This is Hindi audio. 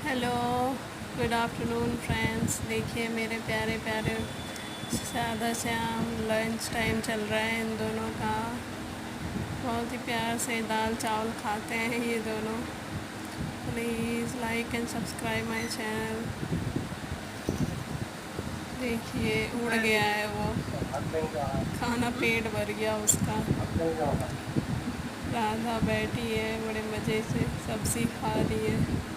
Hello, good afternoon friends. देखिए मेरे प्यारे प्यारे सादा श्याम लंच टाइम चल रहा है इन दोनों का। बहुत ही प्यार से दाल चावल खाते हैं ये दोनों। Please like and subscribe my channel. देखिए उड़ गया है वो, खाना पेट भर गया उसका। राधा बैठी है बड़े मज़े से, सब्ज़ी खा रही है।